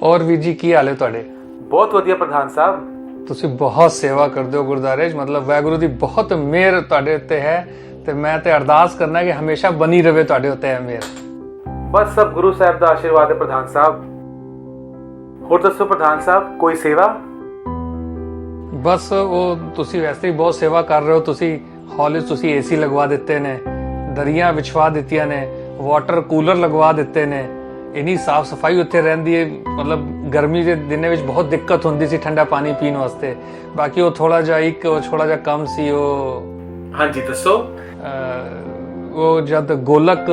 और ਵੀਰ ਜੀ ਕੀ ਹਾਲ ਹੈ ਤੁਹਾਡੇ? ਬਹੁਤ ਵਧੀਆ ਪ੍ਰਧਾਨ ਸਾਹਿਬ। ਤੁਸੀਂ ਬਹੁਤ ਸੇਵਾ ਕਰਦੇ ਹੋ ਗੁਰਦਾਰੇ 'ਚ, ਮਤਲਬ ਵਾਹਿਗੁਰੂ ਦੀ ਬਹੁਤ ਮਿਹਰ ਤੁਹਾਡੇ ਉੱਤੇ ਹੈ ਤੇ ਮੈਂ ਤੇ ਅਰਦਾਸ ਕਰਨਾ ਕਿ ਹਮੇਸ਼ਾ ਬਣੀ ਰਵੇ ਤੁਹਾਡੇ ਉੱਤੇ ਇਹ ਮਿਹਰ। ਬਸ ਸਭ ਗੁਰੂ ਸਾਹਿਬ ਦਾ ਆਸ਼ੀਰਵਾਦ ਹੈ ਪ੍ਰਧਾਨ ਸਾਹਿਬ। ਹੋਰ ਦੱਸੋ ਪ੍ਰਧਾਨ ਸਾਹਿਬ, ਕੋਈ ਸੇਵਾ? ਬਸ ਉਹ ਤੁਸੀਂ ਵੈਸੇ ਹੀ ਬਹੁਤ ਸੇਵਾ ਕਰ ਰਹੇ ਹੋ। ਤੁਸੀਂ ਹਾਲ 'ਚ ਤੁਸੀਂ ਏਸੀ ਲਗਵਾ ਦਿੱਤੇ ਨੇ, ਦਰੀਆਂ ਵਿਛਵਾ ਦਿੱਤੀਆਂ ਨੇ, ਵਾਟਰ ਕੂਲਰ ਲਗਵਾ ਦਿੱਤੇ ਨੇ, ਇੰਨੀ ਸਾਫ ਸਫਾਈ ਉੱਥੇ ਰਹਿੰਦੀ ਹੈ। ਮਤਲਬ ਗਰਮੀ ਦੇ ਦਿਨਾਂ ਵਿੱਚ ਬਹੁਤ ਦਿੱਕਤ ਹੁੰਦੀ ਸੀ ਠੰਡਾ ਪਾਣੀ ਪੀਣ ਵਾਸਤੇ। ਬਾਕੀ ਉਹ ਥੋੜਾ ਜਿਹਾ ਕੰਮ ਸੀ। ਉਹ ਹਾਂਜੀ ਦੱਸੋ। ਉਹ ਜਦ ਗੋਲਕ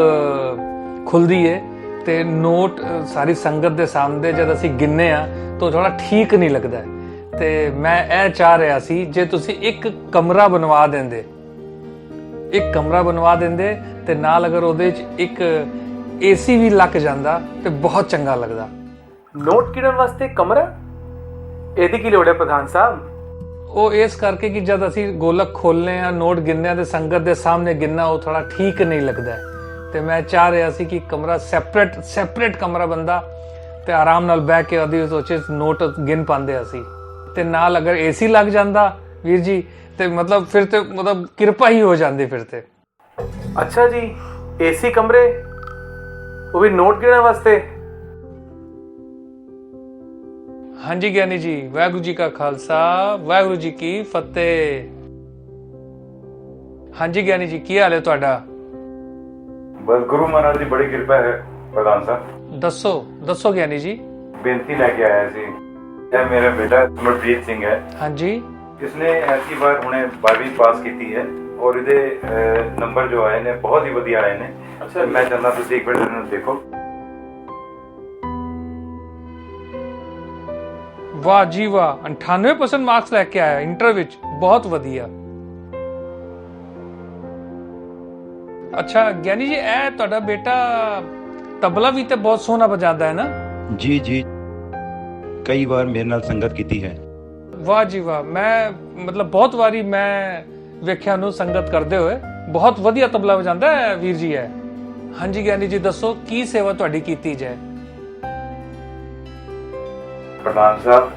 ਖੁੱਲਦੀ ਹੈ ਤੇ ਨੋਟ ਸਾਰੀ ਸੰਗਤ ਦੇ ਸਾਹਮਣੇ ਜਦ ਅਸੀਂ ਗਿਣਨੇ ਆ ਤਾਂ ਥੋੜਾ ਠੀਕ ਨਹੀਂ ਲੱਗਦਾ ਤੇ ਮੈਂ ਇਹ ਚਾਹ ਰਿਹਾ ਸੀ ਜੇ ਤੁਸੀਂ ਇੱਕ ਕਮਰਾ ਬਣਵਾ ਦਿੰਦੇ ਤੇ ਨਾਲ ਅਗਰ ਉਹਦੇ 'ਚ ਇੱਕ ਏਸੀ ਵੀ ਲੱਗ ਜਾਂਦਾ ਤੇ ਬਹੁਤ ਚੰਗਾ ਲੱਗਦਾ। ਨੋਟ ਗਿਣਨ ਵਾਸਤੇ ਕਮਰਾ? ਇਹਦੀ ਕੀ ਲੋੜ ਹੈ ਪ੍ਰਧਾਨ ਸਾਹਿਬ? ਉਹ ਇਸ ਕਰਕੇ ਕਿ ਜਦ ਅਸੀਂ ਗੋਲਕ ਖੋਲਨੇ ਆ, ਨੋਟ ਗਿਣਨੇ ਆ ਤੇ ਸੰਗਤ ਦੇ ਸਾਹਮਣੇ ਗਿਣਨਾ ਉਹ ਥੋੜਾ ਠੀਕ ਨਹੀਂ ਲੱਗਦਾ ਤੇ ਮੈਂ ਚਾਹ ਰਿਹਾ ਸੀ ਕਿ ਕਮਰਾ ਸੈਪਰੇਟ ਕਮਰਾ ਬੰਦਾ ਤੇ ਆਰਾਮ ਨਾਲ ਬਹਿ ਕੇ ਉਹਦੀ ਸੋਚੇ ਨੋਟ ਗਿਣ ਪਾਉਂਦੇ ਅਸੀਂ। ਤੇ ਨਾਲ ਅਗਰ ਏਸੀ ਲੱਗ ਜਾਂਦਾ ਵੀਰ ਜੀ ਤੇ ਮਤਲਬ ਫਿਰ ਤੇ ਮਤਲਬ ਕਿਰਪਾ ਹੀ ਹੋ ਜਾਂਦੀ ਫਿਰ ਤੇ। ਅੱਛਾ ਜੀ, ਏਸੀ ਕਮਰੇ, ਉਹ ਵੀ ਨੋਟ ਗਿਣਨ ਵਾਸਤੇ? ਹਾਂਜੀ ਗਿਆਨੀ ਜੀ, ਵਾਹਿਗੁਰੂ ਜੀ ਕਾ ਖਾਲਸਾ ਵਾਹਿਗੁਰੂ ਜੀ ਕੀ ਫਤਿਹ। ਹਾਂਜੀ ਗਿਆਨੀ ਜੀ, ਕੀ ਹਾਲ ਹੈ ਤੁਹਾਡਾ? ਬਸ ਗੁਰੂ ਮਹਾਰਾਜ ਦੀ ਬੜੀ ਕਿਰਪਾ ਹੈ ਪ੍ਰਧਾਨ ਸਾਹਿਬ। ਦੱਸੋ ਗਿਆਨੀ ਜੀ। ਬੇਨਤੀ ਲੈ ਕੇ ਆਇਆ ਸੀ। ਇਹ ਮੇਰਾ ਬੇਟਾ ਅਮਰਜੀਤ ਸਿੰਘ ਹੈ। ਹਾਂਜੀ। ਇਸਨੇ ਐਸੀ ਵਾਰ ਹੁਣੇ 12ਵੀਂ ਪਾਸ ਕੀਤੀ ਹੈ ਔਰ ਇਹਦੇ ਨੰਬਰ ਜੋ ਆਏ ਨੇ ਬਹੁਤ ਹੀ ਵਧੀਆ ਆਏ ਨੇ। ਅੱਛਾ, ਮੈਂ ਚਾਹੁੰਦਾ ਤੁਸੀਂ ਇੱਕ ਵਾਰ ਇਹਨੂੰ ਦੇਖੋ। ਵਾਹ ਜੀ ਵਾਹ, 98% ਮਾਰਕਸ ਲੈ ਕੇ ਆਇਆ ਇੰਟਰ ਵਿੱਚ, ਬਹੁਤ ਵਧੀਆ। ਅੱਛਾ ਗਿਆਨੀ ਜੀ, ਇਹ ਤੁਹਾਡਾ ਬੇਟਾ ਤਬਲਾ ਵੀ ਤੇ ਬਹੁਤ ਸੋਹਣਾ ਵਜਾਉਂਦਾ ਹੈ ਨਾ? ਜੀ ਜੀ, ਕਈ ਵਾਰ ਮੇਰੇ ਨਾਲ ਸੰਗਤ ਕੀਤੀ ਹੈ। ਵਾਹ ਜੀ ਵਾਹ, ਮੈਂ ਮਤਲਬ ਬਹੁਤ ਵਾਰੀ ਮੈਂ ਵੇਖਿਆ ਨੂੰ ਸੰਗਤ ਕਰਦੇ ਹੋਏ। ਬਹੁਤ ਵਧੀਆ ਤਬਲਾ ਵਜਾਉਂਦਾ ਹੈ ਵੀਰ ਜੀ ਹੈ। ਹਾਂਜੀ ਗਿਆਨੀ ਜੀ, ਦੱਸੋ ਕੀ ਸੇਵਾ ਤੁਹਾਡੀ ਕੀਤੀ ਜਾਏ? ਪ੍ਰਧਾਨ ਸਾਹਿਬ,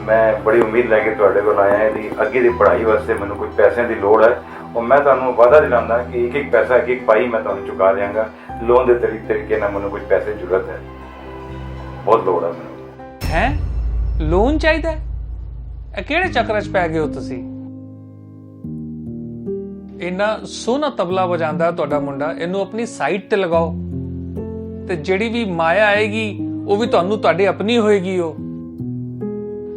ਮੈਂ ਬੜੀ ਉਮੀਦ ਲੈ ਕੇ ਤੁਹਾਡੇ ਕੋਲ ਆਇਆ। ਇਹਦੀ ਅੱਗੇ ਦੀ ਪੜ੍ਹਾਈ ਵਾਸਤੇ ਮੈਨੂੰ ਕੁਝ ਪੈਸਿਆਂ ਦੀ ਲੋੜ ਹੈ ਔਰ ਮੈਂ ਤੁਹਾਨੂੰ ਵਾਅਦਾ ਦਿਲਾਉਂਦਾ ਕਿ ਇੱਕ ਪੈਸਾ ਇੱਕ ਪਾਈ ਮੈਂ ਤੁਹਾਨੂੰ ਚੁਕਾ ਦਿਆਂਗਾ। ਲੋਨ ਦੇ ਤਰੀਕੇ ਨਾਲ ਮੈਨੂੰ ਕੁਝ ਪੈਸੇ ਦੀ ਜ਼ਰੂਰਤ ਹੈ, ਬਹੁਤ ਲੋੜ ਹੈ ਮੈਨੂੰ। ਹੈ ਲੋਨ ਚਾਹੀਦਾ? ਇਹ ਕਿਹੜੇ ਚੱਕਰਾਂ 'ਚ ਪੈ ਗਏ ਹੋ ਤੁਸੀਂ? ਇੰਨਾ ਸੋਹਣਾ ਤਬਲਾ ਵਜਾਉਂਦਾ ਤੁਹਾਡਾ ਮੁੰਡਾ, ਇਹਨੂੰ ਆਪਣੀ ਸਾਈਟ ਤੇ ਲਗਾਓ ਤੇ ਜਿਹੜੀ ਵੀ ਮਾਇਆ ਆਏਗੀ ਉਹ ਵੀ ਤੁਹਾਡੀ ਆਪਣੀ ਹੋਏਗੀ। ਉਹ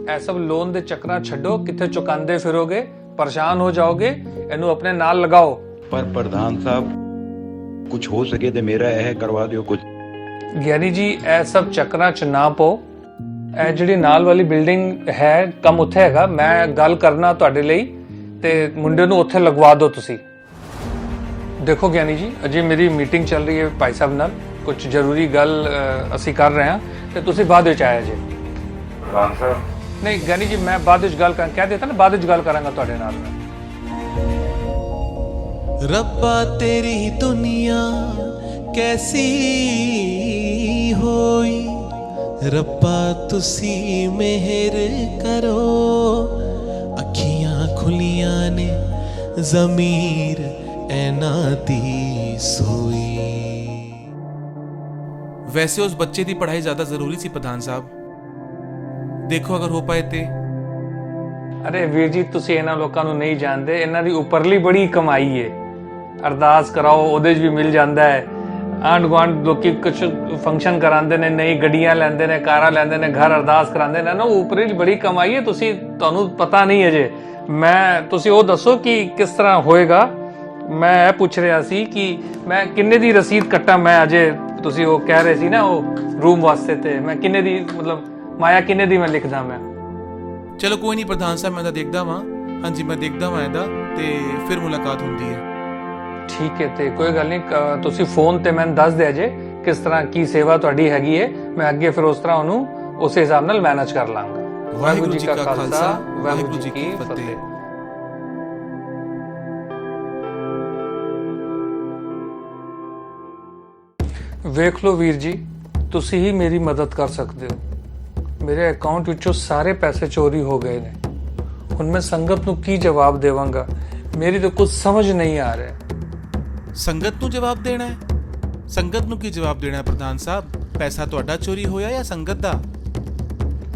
ਇਹ ਸਭ ਲੋਨ ਦੇ ਚੱਕਰਾਂ ਛੱਡੋ, ਕਿੱਥੇ ਚੁਕਾਉਂਦੇ ਫਿਰੋਗੇ, ਪਰੇਸ਼ਾਨ ਹੋ ਜਾਓਗੇ। ਇਹਨੂੰ ਆਪਣੇ ਨਾਲ ਲਗਾਓ। ਪਰ ਪ੍ਰਧਾਨ ਸਾਹਿਬ, ਕੁਝ ਹੋ ਸਕੇ ਤੇ ਮੇਰਾ ਇਹ ਕਰਵਾ ਦਿਓ ਕੁਝ। ਗਿਆਨੀ ਜੀ, ਇਹ ਸਭ ਚੱਕਰਾਂ 'ਚ ਨਾ ਪਾਓ। ਇਹ ਜਿਹੜੀ ਨਾਲ ਵਾਲੀ ਬਿਲਡਿੰਗ ਹੈ, ਕੰਮ ਉੱਥੇ ਹੈਗਾ, ਮੈਂ ਗੱਲ ਕਰਨਾ ਤੁਹਾਡੇ ਲਈ ਤੇ ਮੁੰਡੇ ਨੂੰ ਉੱਥੇ ਲਗਵਾ ਦਿਓ ਤੁਸੀਂ। ਦੇਖੋ ਗਿਆਨੀ ਜੀ, ਅਜੇ ਮੇਰੀ ਮੀਟਿੰਗ ਚੱਲ ਰਹੀ ਹੈ ਭਾਈ ਸਾਹਿਬ ਨਾਲ, ਕੁਝ ਜ਼ਰੂਰੀ ਗੱਲ ਅਸੀਂ ਕਰ ਰਹੇ ਹਾਂ ਤੇ ਤੁਸੀਂ ਬਾਅਦ ਵਿੱਚ ਆਇਆ ਜੇ। ਪ੍ਰਧਾਨ ਸਾਹਿਬ ਨਹੀਂ ਗਿਆਨੀ ਜੀ, ਮੈਂ ਬਾਅਦ ਵਿੱਚ ਗੱਲ ਕਹਿ ਦਿੱਤਾ ਨਾ, ਬਾਅਦ ਵਿੱਚ ਗੱਲ ਕਰਾਂਗਾ ਤੁਹਾਡੇ ਨਾਲ। ਰੱਬਾ ਤੇਰੀ ਦੁਨੀਆ ਕੈਸੀ ਹੋਈ, ਰੱਬਾ ਤੁਸੀਂ ਮਿਹਰ ਕਰੋ। ਅੱਖੀਆਂ ਖੁੱਲੀਆਂ ਨੇ ਜ਼ਮੀਰ ਇਹਨਾਂ ਦੀ ਸੋਈ। वैसे उस बच्चे की पढ़ाई ज़्यादा ज़रूरी सी प्रधान साहब, देखो अगर हो पाए ते। ਅਰੇ ਵੀਰ ਜੀ, ਤੁਸੀਂ ਇਹਨਾਂ ਲੋਕਾਂ ਨੂੰ ਨਹੀਂ ਜਾਣਦੇ, ਇਹਨਾਂ ਦੀ ਉੱਪਰਲੀ ਬੜੀ ਕਮਾਈ ਹੈ। ਅਰਦਾਸ ਕਰਾਓ ਉਹਦੇ 'ਚ ਵੀ ਮਿਲ ਜਾਂਦਾ ਹੈ। ਆਂਢ ਗੁਆਂਢ ਲੋਕੀ ਕੁਛ ਫੰਕਸ਼ਨ ਕਰਾਉਂਦੇ ਨੇ, ਨਈ ਗੱਡੀਆਂ ਲੈਂਦੇ ਨੇ, ਕਾਰਾਂ ਲੈਂਦੇ ਨੇ, ਘਰ ਅਰਦਾਸ ਕਰਾਉਂਦੇ ਨੇ ਨਾ, ਉੱਪਰਲੀ ਬੜੀ ਕਮਾਈ ਹੈ। ਤੁਹਾਨੂੰ ਪਤਾ ਨਹੀਂ ਅਜੇ। ਤੁਸੀਂ ਉਹ ਦੱਸੋ ਕਿ ਕਿਸ ਤਰ੍ਹਾਂ ਹੋਏਗਾ। ਮੈਂ ਇਹ ਪੁੱਛ ਰਿਹਾ ਸੀ ਕਿ ਮੈਂ ਕਿੰਨੇ ਦੀ ਰਸੀਦ ਕੱਟਾਂ। ਮੈਂ ਅਜੇ ਤੁਸੀਂ ਉਹ ਕਹਿ ਰਹੇ ਸੀ ਨਾ ਉਹ ਰੂਮ ਵਾਸਤੇ, ਤੇ ਮੈਂ ਕਿੰਨੇ ਦੀ ਮਤਲਬ ਮਾਇਆ ਕਿੰਨੇ ਦੀ ਮੈਂ ਲਿਖਦਾ। ਮੈਂ चलो कोई नहीं प्रधान साहब, मैं तो देखता वहाँ। हाँ जी, मैं देखता वहाँ ਇਹਦਾ ਤੇ ਫਿਰ ਮੁਲਾਕਾਤ ਹੁੰਦੀ ਹੈ। ਠੀਕ ਹੈ, ਤੇ ਕੋਈ ਗੱਲ ਨਹੀਂ, ਤੁਸੀਂ ਫੋਨ ਤੇ ਮੈਨੂੰ ਦੱਸ ਦਿਆ ਜੇ ਕਿਸ ਤਰ੍ਹਾਂ ਕੀ ਸੇਵਾ ਤੁਹਾਡੀ ਹੈਗੀ ਹੈ। ਮੈਂ ਅੱਗੇ ਫਿਰ ਉਸ ਤਰ੍ਹਾਂ ਉਹਨੂੰ ਉਸੇ ਹਿਸਾਬ ਨਾਲ ਮੈਨੇਜ ਕਰ ਲਾਂਗਾ। ਵਾਹਿਗੁਰੂ ਜੀ ਕਾ ਖਾਲਸਾ ਵਾਹਿਗੁਰੂ ਜੀ ਕੀ ਫਤਿਹ। ਵੇਖ ਲਓ ਵੀਰ ਜੀ, ਤੁਸੀਂ ਹੀ ਮੇਰੀ ਮਦਦ ਕਰ ਸਕਦੇ ਹੋ। ਮੇਰੇ ਅਕਾਊਂਟ ਵਿੱਚੋਂ ਸਾਰੇ ਪੈਸੇ ਚੋਰੀ ਹੋ ਗਏ ਨੇ। ਹੁਣ ਮੈਂ ਸੰਗਤ ਨੂੰ ਕੀ ਜਵਾਬ ਦੇਵਾਂਗਾ? ਮੇਰੀ ਤਾਂ ਕੁਝ ਸਮਝ ਨਹੀਂ ਆ ਰਿਹਾ। ਸੰਗਤ ਨੂੰ ਜਵਾਬ ਦੇਣਾ ਹੈ? ਸੰਗਤ ਨੂੰ ਕੀ ਜਵਾਬ ਦੇਣਾ ਹੈ ਪ੍ਰਧਾਨ ਸਾਹਿਬ? ਪੈਸਾ ਤੁਹਾਡਾ ਚੋਰੀ ਹੋਇਆ ਜਾਂ ਸੰਗਤ ਦਾ?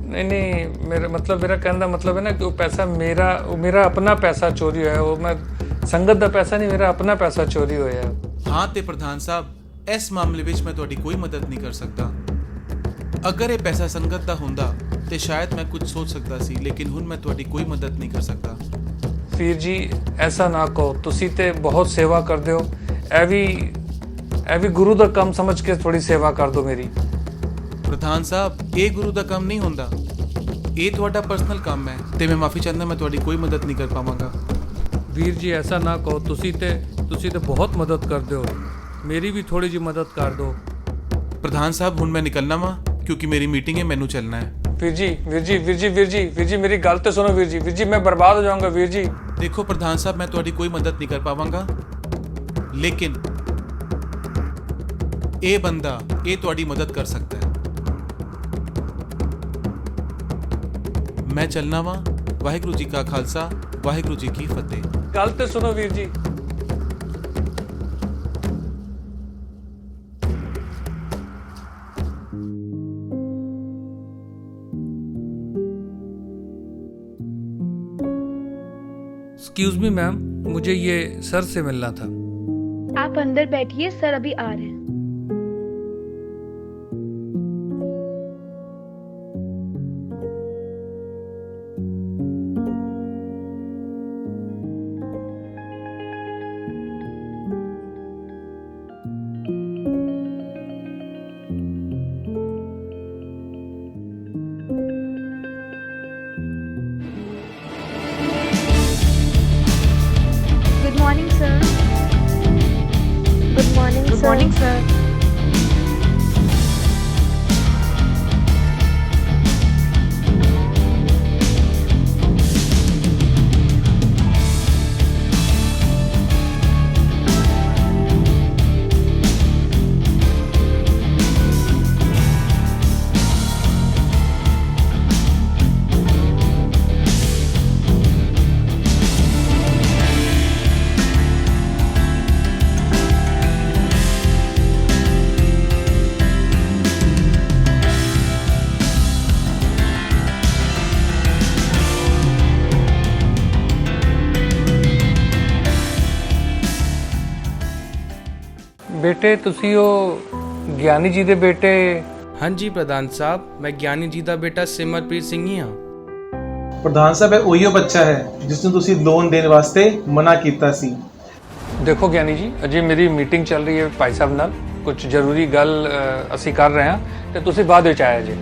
ਨਹੀਂ, ਮੇਰਾ ਕਹਿਣ ਦਾ ਮਤਲਬ ਹੈ ਨਾ ਕਿ ਉਹ ਪੈਸਾ ਮੇਰਾ ਆਪਣਾ ਪੈਸਾ ਚੋਰੀ ਹੋਇਆ। ਉਹ ਮੈਂ ਸੰਗਤ ਦਾ ਪੈਸਾ ਨਹੀਂ, ਮੇਰਾ ਆਪਣਾ ਪੈਸਾ ਚੋਰੀ ਹੋਇਆ। ਹਾਂ ਤੇ ਪ੍ਰਧਾਨ ਸਾਹਿਬ, ਇਸ ਮਾਮਲੇ ਵਿੱਚ ਮੈਂ ਤੁਹਾਡੀ ਕੋਈ ਮਦਦ ਨਹੀਂ ਕਰ ਸਕਦਾ। ਅਗਰ ਇਹ ਪੈਸਾ ਸੰਗਤ ਦਾ ਹੁੰਦਾ ਤੇ ਸ਼ਾਇਦ ਮੈਂ ਕੁਝ ਸੋਚ ਸਕਦਾ ਸੀ, ਲੇਕਿਨ ਹੁਣ ਮੈਂ ਤੁਹਾਡੀ ਕੋਈ ਮਦਦ ਨਹੀਂ ਕਰ ਸਕਦਾ। ਵੀਰ ਜੀ, ਐਸਾ ਨਾ ਕਹੋ। ਤੁਸੀਂ ਤੇ ਬਹੁਤ ਸੇਵਾ ਕਰਦੇ ਹੋ। ਇਹ ਵੀ ਗੁਰੂ ਦਾ ਕੰਮ ਸਮਝ ਕੇ ਥੋੜੀ ਸੇਵਾ ਕਰ ਦਿਓ ਮੇਰੀ। ਪ੍ਰਧਾਨ ਸਾਹਿਬ, ਇਹ ਗੁਰੂ ਦਾ ਕੰਮ ਨਹੀਂ ਹੁੰਦਾ, ਇਹ ਤੁਹਾਡਾ ਪਰਸਨਲ ਕੰਮ ਹੈ ਤੇ ਮੈਂ ਮਾਫੀ ਚਾਹੁੰਦਾ, ਮੈਂ ਤੁਹਾਡੀ ਕੋਈ ਮਦਦ ਨਹੀਂ ਕਰ ਪਾਵਾਂਗਾ। ਵੀਰ ਜੀ, ਐਸਾ ਨਾ ਕਹੋ। ਤੁਸੀਂ ਤੇ ਬਹੁਤ ਮਦਦ ਕਰਦੇ ਹੋ। ਮੇਰੀ ਵੀ ਥੋੜੀ ਜਿਹੀ ਮਦਦ ਕਰ ਦਿਓ। ਪ੍ਰਧਾਨ ਸਾਹਿਬ, ਹੁਣ ਮੈਂ ਨਿਕਲਣਾ ਵਾ ਕਿਉਂਕਿ ਮੇਰੀ ਮੀਟਿੰਗ ਹੈ, ਮੈਨੂੰ ਚੱਲਣਾ ਹੈ। ਵੀਰ ਜੀ ਮੇਰੀ ਗੱਲ ਤੇ ਸੁਣੋ। ਵੀਰ ਜੀ ਮੈਂ ਬਰਬਾਦ ਹੋ ਜਾਊਂਗਾ। ਵੀਰ ਜੀ ਦੇਖੋ ਪ੍ਰਧਾਨ ਸਾਹਿਬ, ਮੈਂ ਤੁਹਾਡੀ ਕੋਈ ਮਦਦ ਨਹੀਂ ਕਰ ਪਾਵਾਂਗਾ, ਲੇਕਿਨ ਇਹ ਬੰਦਾ ਇਹ ਤੁਹਾਡੀ ਮਦਦ ਕਰ ਸਕਦਾ ਹੈ। ਮੈਂ ਚੱਲਣਾ ਵਾ। ਵਾਹਿਗੁਰੂ ਜੀ ਕਾ ਖਾਲਸਾ, ਵਾਹਿਗੁਰੂ ਜੀ ਕੀ ਫਤਿਹ। ਗੱਲ ਤੇ ਸੁਣੋ ਵੀਰ ਜੀ। एक्सक्यूज मी मैम, मुझे ये सर से मिलना था। आप अंदर बैठिए, सर अभी आ रहे हैं। Good morning, sir. Good morning, sir. Good morning, sir. ਬੇਟੇ, ਤੁਸੀਂ ਉਹ ਗਿਆਨੀ ਜੀ ਦੇ ਬੇਟੇ? ਹਾਂਜੀ ਪ੍ਰਧਾਨ ਸਾਹਿਬ, ਮੈਂ ਗਿਆਨੀ ਜੀ ਦਾ ਬੇਟਾ ਸਿਮਰਪ੍ਰੀਤ ਸਿੰਘ ਹੀ ਹਾਂ। ਪ੍ਰਧਾਨ ਸਾਹਿਬ, ਇਹ ਉਹੀਓ ਬੱਚਾ ਹੈ ਜਿਸ ਨੂੰ ਤੁਸੀਂ ਲੋਨ ਦੇਣ ਵਾਸਤੇ ਮਨਾ ਕੀਤਾ ਸੀ। ਦੇਖੋ ਗਿਆਨੀ ਜੀ, ਅਜੇ ਮੇਰੀ ਮੀਟਿੰਗ ਚੱਲ ਰਹੀ ਹੈ ਭਾਈ ਸਾਹਿਬ ਨਾਲ। ਕੁਝ ਜ਼ਰੂਰੀ ਗੱਲ ਅਸੀਂ ਕਰ ਰਹੇ ਹਾਂ ਤੇ ਤੁਸੀਂ ਬਾਅਦ ਵਿੱਚ ਆਇਆ ਜੇ।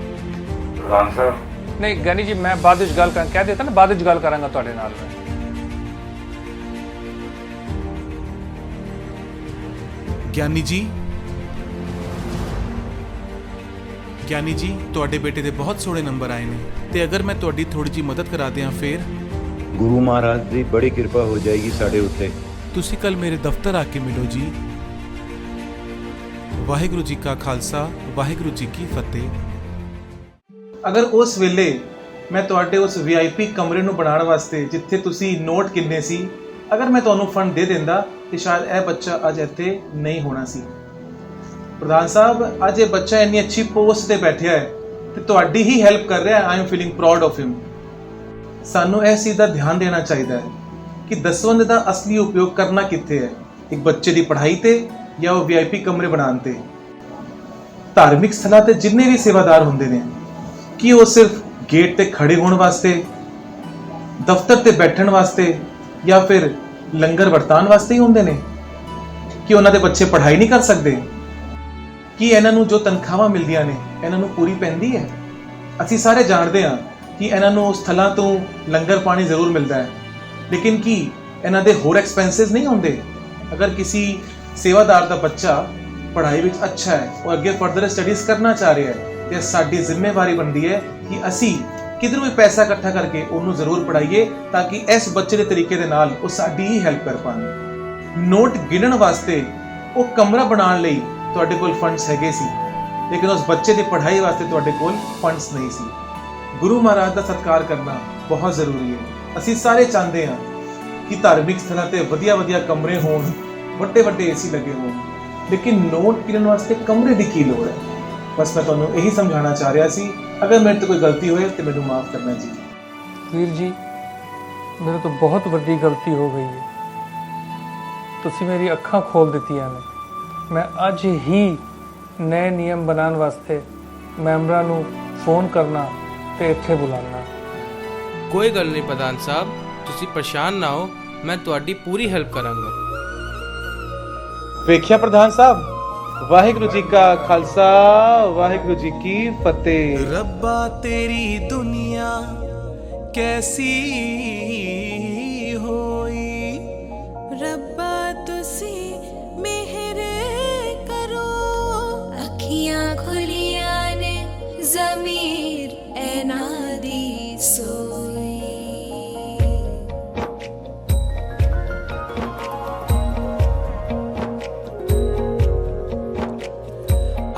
ਪ੍ਰਧਾਨ ਸਾਹਿਬ, ਨਹੀਂ ਗਿਆਨੀ ਜੀ, ਮੈਂ ਬਾਅਦ ਵਿੱਚ ਗੱਲ ਕਹਿ ਦਿੱਤਾ ਨਾ, ਬਾਅਦ ਵਿੱਚ ਗੱਲ ਕਰਾਂਗਾ ਤੁਹਾਡੇ ਨਾਲ। ਗਿਆਨੀ ਜੀ, ਤੁਹਾਡੇ ਬੇਟੇ ਦੇ ਬਹੁਤ ਸੋਹਣੇ ਨੰਬਰ ਆਏ ਨੇ ਤੇ ਅਗਰ ਮੈਂ ਤੁਹਾਡੀ ਥੋੜੀ ਜਿਹੀ ਮਦਦ ਕਰਾ ਦਿਆਂ ਫਿਰ? ਗੁਰੂ ਮਹਾਰਾਜ ਦੀ ਬੜੀ ਕਿਰਪਾ ਹੋ ਜਾਏਗੀ ਸਾਡੇ ਉੱਤੇ। ਤੁਸੀਂ ਕੱਲ ਮੇਰੇ ਦਫ਼ਤਰ ਆ ਕੇ ਮਿਲੋ ਜੀ। ਵਾਹਿਗੁਰੂ ਜੀ ਕਾ ਖਾਲਸਾ, ਵਾਹਿਗੁਰੂ ਜੀ ਕੀ ਫਤਿਹ। ਅਗਰ ਉਸ ਵੇਲੇ ਮੈਂ ਤੁਹਾਡੇ ਉਸ VIP ਕਮਰੇ ਨੂੰ ਬਣਾਉਣ ਵਾਸਤੇ ਜਿੱਥੇ ਤੁਸੀਂ ਨੋਟ ਕਿੰਨੇ ਸੀ, ਅਗਰ ਮੈਂ ਤੁਹਾਨੂੰ ਫੰਡ ਦੇ ਦਿੰਦਾ ਤੇ ਸ਼ਾਇਦ ਇਹ ਬੱਚਾ ਅੱਜ ਇੱਥੇ ਨਹੀਂ ਹੋਣਾ ਸੀ। ਪ੍ਰਧਾਨ ਸਾਹਿਬ, ਅੱਜ ਇਹ ਬੱਚਾ ਇੰਨੀ ਅੱਛੀ ਪੋਸਟ ਤੇ ਬੈਠਿਆ ਹੈ ਤੇ ਤੁਹਾਡੀ ਹੀ ਹੈਲਪ ਕਰ ਰਿਹਾ ਹੈ। I am feeling proud of him. ਸਾਨੂੰ ਇਸ ਚੀਜ਼ ਦਾ ਧਿਆਨ ਦੇਣਾ ਚਾਹੀਦਾ ਹੈ ਕਿ ਦਸਵੰਧ ਦਾ ਅਸਲੀ ਉਪਯੋਗ ਕਰਨਾ ਕਿੱਥੇ ਹੈ, ਇੱਕ ਬੱਚੇ ਦੀ ਪੜ੍ਹਾਈ ਤੇ ਜਾਂ ਉਹ VIP ਕਮਰੇ ਬਣਾਉਣ ਤੇ। ਧਾਰਮਿਕ ਸਥਲਾਂ ਤੇ ਜਿੰਨੇ ਵੀ ਸੇਵਾਦਾਰ ਹੁੰਦੇ ਨੇ, ਕਿ ਉਹ ਸਿਰਫ ਗੇਟ ਤੇ ਖੜੇ ਹੋਣ ਵਾਸਤੇ, ਦਫ਼ਤਰ ਤੇ ਬੈਠਣ ਵਾਸਤੇ ਜਾਂ ਫਿਰ ਲੰਗਰ ਵਰਤਾਉਣ ਵਾਸਤੇ ਹੀ ਹੁੰਦੇ ਨੇ? ਕਿ ਉਹਨਾਂ ਦੇ ਬੱਚੇ ਪੜ੍ਹਾਈ ਨਹੀਂ ਕਰ ਸਕਦੇ? ਕਿ ਇਹਨਾਂ ਨੂੰ ਜੋ ਤਨਖਾਹਾਂ ਮਿਲਦੀਆਂ ਨੇ ਇਹਨਾਂ ਨੂੰ ਪੂਰੀ ਪੈਂਦੀ ਹੈ? ਅਸੀਂ ਸਾਰੇ ਜਾਣਦੇ ਹਾਂ ਕਿ ਇਹਨਾਂ ਨੂੰ ਸਥਲਾਂ ਤੋਂ ਲੰਗਰ ਪਾਣੀ ਜ਼ਰੂਰ ਮਿਲਦਾ ਹੈ, ਲੇਕਿਨ ਕੀ ਇਹਨਾਂ ਦੇ ਹੋਰ ਐਕਸਪੈਂਸਸ ਨਹੀਂ ਹੁੰਦੇ? ਅਗਰ ਕਿਸੇ ਸੇਵਾਦਾਰ ਦਾ ਬੱਚਾ ਪੜ੍ਹਾਈ ਵਿੱਚ ਅੱਛਾ ਹੈ, ਉਹ ਅੱਗੇ ਫਰਦਰ ਸਟੱਡੀਜ਼ ਕਰਨਾ ਚਾਹ ਰਿਹਾ ਹੈ, ਤੇ ਸਾਡੀ ਜ਼ਿੰਮੇਵਾਰੀ ਬਣਦੀ ਹੈ ਕਿ ਅਸੀਂ ਕਿਧਰੋਂ ਵੀ ਪੈਸਾ ਇਕੱਠਾ ਕਰਕੇ ਉਹਨੂੰ ਜ਼ਰੂਰ ਪੜ੍ਹਾਈਏ ਤਾਂ ਕਿ ਇਸ ਬੱਚੇ ਦੇ ਤਰੀਕੇ ਦੇ ਨਾਲ ਉਹ ਸਾਡੀ ਹੀ ਹੈਲਪ ਕਰ ਪਾਣ। ਨੋਟ ਗਿਣਨ ਵਾਸਤੇ, ਉਹ ਕਮਰਾ ਬਣਾਉਣ ਲਈ ਤੁਹਾਡੇ ਕੋਲ ਫੰਡਸ ਹੈਗੇ ਸੀ, ਲੇਕਿਨ ਉਸ ਬੱਚੇ ਦੀ ਪੜ੍ਹਾਈ ਵਾਸਤੇ ਤੁਹਾਡੇ ਕੋਲ ਫੰਡਸ ਨਹੀਂ ਸੀ। ਗੁਰੂ ਮਹਾਰਾਜ ਦਾ ਸਤਿਕਾਰ ਕਰਨਾ ਬਹੁਤ ਜ਼ਰੂਰੀ ਹੈ। ਅਸੀਂ ਸਾਰੇ ਚਾਹੁੰਦੇ ਹਾਂ ਕਿ ਧਾਰਮਿਕ ਸਥਲਾਂ ਤੇ ਵਧੀਆ ਕਮਰੇ ਹੋਣ, ਵੱਡੇ ਏਸੀ ਲੱਗੇ ਹੋਣ, ਲੇਕਿਨ ਨੋਟ ਗਿਣਨ ਵਾਸਤੇ ਕਮਰੇ ਦੀ ਕੀ ਲੋੜ ਹੈ? ਬਸ ਮੈਂ ਤੁਹਾਨੂੰ ਇਹੀ ਸਮਝਾਉਣਾ ਚਾਹ ਰਿਹਾ ਸੀ। ਅਗਰ ਮੇਰੇ ਤੋਂ ਕੋਈ ਗਲਤੀ ਹੋਏ ਤੇ ਮੈਨੂੰ ਮਾਫ ਕਰਨਾ ਜੀ। ਵੀਰ ਜੀ, ਮੇਰੇ ਤੋਂ ਬਹੁਤ ਵੱਡੀ ਗਲਤੀ ਹੋ ਗਈ ਹੈ। ਤੁਸੀਂ ਮੇਰੀ ਅੱਖਾਂ ਖੋਲ ਦਿੱਤੀਆਂ ਨੇ। ਮੈਂ ਅੱਜ ਹੀ ਨਏ ਨਿਯਮ ਬਣਾਉਣ ਵਾਸਤੇ ਮੈਂਬਰਾਂ ਨੂੰ ਫੋਨ ਕਰਨਾ ਤੇ ਇੱਥੇ ਬੁਲਾਉਣਾ। ਕੋਈ ਗੱਲ ਨਹੀਂ ਪ੍ਰਧਾਨ ਸਾਹਿਬ, ਤੁਸੀਂ ਪਰੇਸ਼ਾਨ ਨਾ ਹੋ, ਮੈਂ ਤੁਹਾਡੀ ਪੂਰੀ ਹੈਲਪ ਕਰਾਂਗਾ। ਵੇਖਿਆ ਪ੍ਰਧਾਨ ਸਾਹਿਬ, ਵਾਹਿਗੁਰੂ ਜੀ ਕਾ ਖਾਲਸਾ, ਵਾਹਿਗੁਰੂ ਜੀ ਕੀ ਫਤਿਹ। रब्बा तेरी दुनिया कैसी होई, रब्बा तुसी मेहर करो, अखियां खुलियां ने ज़मीर ऐना दी सोई।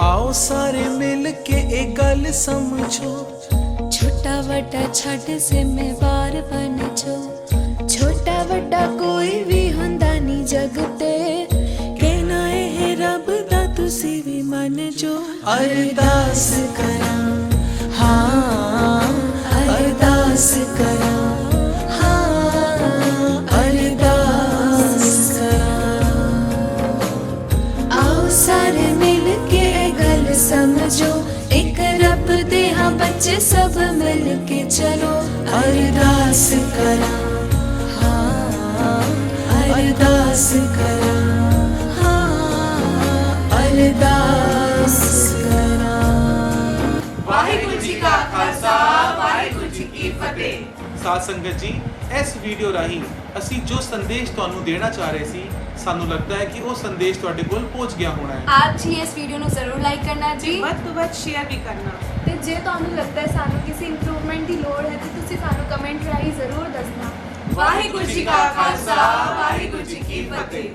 आओ सारे मिल के एक गल समझो, छोटा वड्डा छड़ जिम्मेवार बन जो, छोटा वड्डा कोई भी हुंदा नी जग ते, कहना है रब दा तुसी भी मन जो। अरदास करा, हाँ अरदास करा, हाँ अरदास करा। आओ सारे मिल के गल समझो, एक रब दे हाँ बच्चे सब मिल के चलो। अरदास करा, हाँ अरदास करा, हाँ अरदास करा। ਵਾਹਿਗੁਰੂ ਜੀ ਕਾ ਖਾਲਸਾ, ਵਾਹਿਗੁਰੂ ਜੀ ਕੀ ਫਤਿਹ। ਸਾਧ ਸੰਗਤ ਜੀ, ਇਸ ਵੀਡੀਓ ਰਾਹੀਂ ਅਸੀਂ ਜੋ ਸੰਦੇਸ਼ ਤੁਹਾਨੂੰ ਦੇਣਾ ਚਾਹ ਰਹੇ ਸੀ, ਸਾਨੂੰ ਲੱਗਦਾ ਹੈ ਕਿ ਉਹ ਸੰਦੇਸ਼ ਤੁਹਾਡੇ ਕੋਲ ਪਹੁੰਚ ਗਿਆ ਹੋਣਾ ਹੈ। ਆਪ ਜੀ ਇਸ ਵੀਡੀਓ ਨੂੰ ਜ਼ਰੂਰ ਲਾਈਕ ਕਰਨਾ ਜੀ, ਵੱਧ ਤੋਂ ਵੱਧ ਸ਼ੇਅਰ ਵੀ ਕਰਨਾ, ਤੇ ਜੇ ਤੁਹਾਨੂੰ ਲੱਗਦਾ ਹੈ ਸਾਨੂੰ ਕਿਸੇ ਇੰਪਰੂਵਮੈਂਟ ਦੀ ਲੋੜ ਹੈ ਤੇ ਤੁਸੀਂ ਸਾਨੂੰ ਕਮੈਂਟ ਰਾਹੀਂ ਜ਼ਰੂਰ ਦੱਸਣਾ। ਵਾਹਿਗੁਰੂ ਜੀ ਕਾ ਖਾਲਸਾ, ਵਾਹਿਗੁਰੂ ਜੀ ਕੀ ਫਤਿਹ।